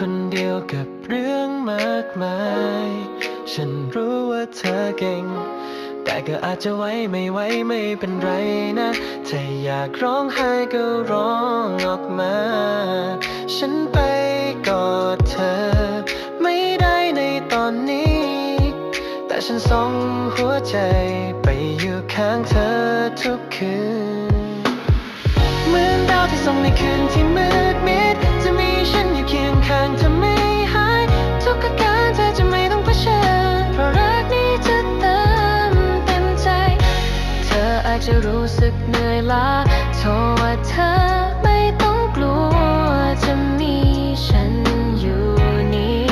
คนเดียวกับเรื่องมากมายฉันรู้ว่าเธอเก่งแต่ก็อาจจะไหวไม่ไหวไม่เป็นไรนะถ้าอยากร้องไห้ก็ร้องออกมาฉันไปกอดเธอไม่ได้ในตอนนี้แต่ฉันส่งหัวใจไปอยู่ข้างเธอทุกคืนเหมือนดาวที่ส่องในคืนที่มืดมิดจะมีฉันอยู่เคียงข้างเธอไม่หายทุกอาการเธอจะไม่ต้องเผชิญเพราะรักนี้จะเติมเต็มใจเธออาจจะรู้สึกเหนื่อยล้าโทษว่าเธอไม่ต้องกลัวจะมีฉันอยู่นี่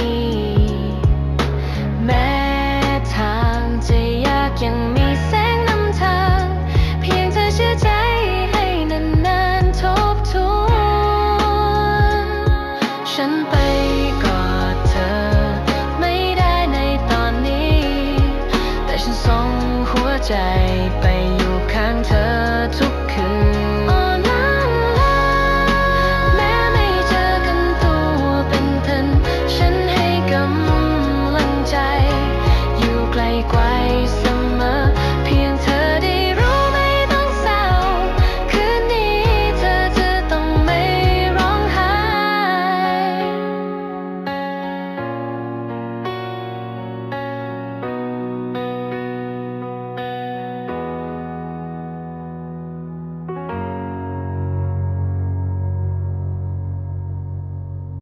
แม้ทางจะยากยังมีแสงนำทางเพียงเธอเชื่อใจให้นานๆทบทวนฉันไปกอดเธอไม่ได้ในตอนนี้แต่ฉันส่งหัวใจ